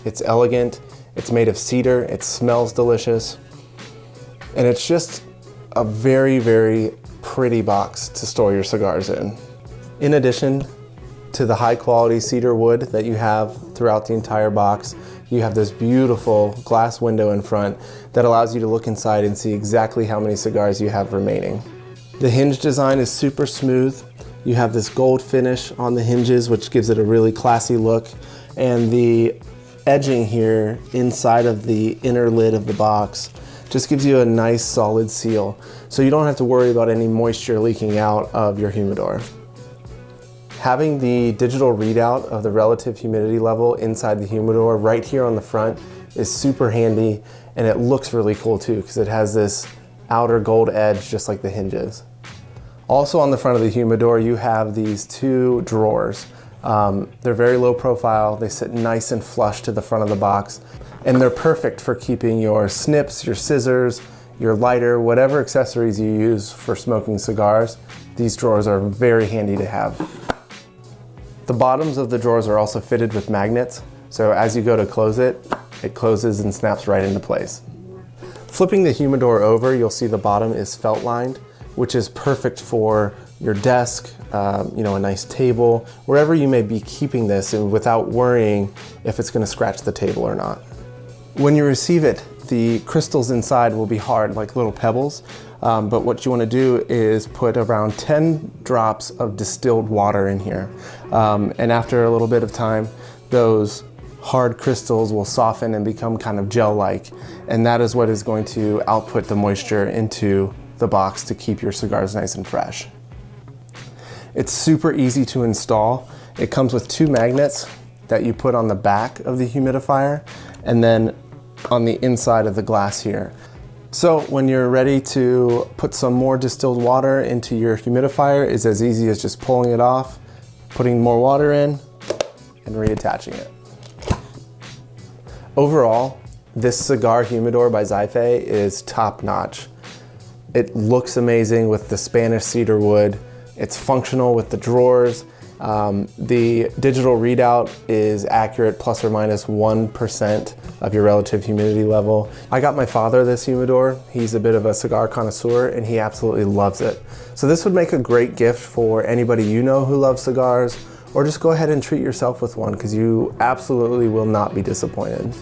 it's elegant, it's made of cedar, it smells delicious, and it's just a very, very pretty box to store your cigars in. In addition to the high quality cedar wood that you have throughout the entire box, you have this beautiful glass window in front that allows you to look inside and see exactly how many cigars you have remaining. The hinge design is super smooth. You have this gold finish on the hinges, which gives it a really classy look, and the edging here inside of the inner lid of the box just gives you a nice solid seal, so you don't have to worry about any moisture leaking out of your humidor. Having the digital readout of the relative humidity level inside the humidor right here on the front is super handy, and it looks really cool too because it has this outer gold edge just like the hinges. Also on the front of the humidor you have these two drawers. They're very low profile, they sit nice and flush to the front of the box, and they're perfect for keeping your snips, your scissors, your lighter, whatever accessories you use for smoking cigars. These drawers are very handy to have. The bottoms of the drawers are also fitted with magnets, so as you go to close it, it closes and snaps right into place. Flipping the humidor over, you'll see the bottom is felt lined, which is perfect for your desk, a nice table, wherever you may be keeping this, and without worrying if it's going to scratch the table or not. When you receive it, the crystals inside will be hard, like little pebbles, but what you want to do is put around 10 drops of distilled water in here. And after a little bit of time, those hard crystals will soften and become kind of gel-like, and that is what is going to output the moisture into the box to keep your cigars nice and fresh. It's super easy to install. It comes with two magnets that you put on the back of the humidifier and then on the inside of the glass here. So when you're ready to put some more distilled water into your humidifier, it's as easy as just pulling it off, putting more water in, and reattaching it. Overall, this Cigar Humidor by Zyfe is top-notch. It looks amazing with the Spanish cedar wood. It's functional with the drawers. The digital readout is accurate, plus or minus 1% of your relative humidity level. I got my father this humidor. He's a bit of a cigar connoisseur and he absolutely loves it. So this would make a great gift for anybody you know who loves cigars, or just go ahead and treat yourself with one because you absolutely will not be disappointed.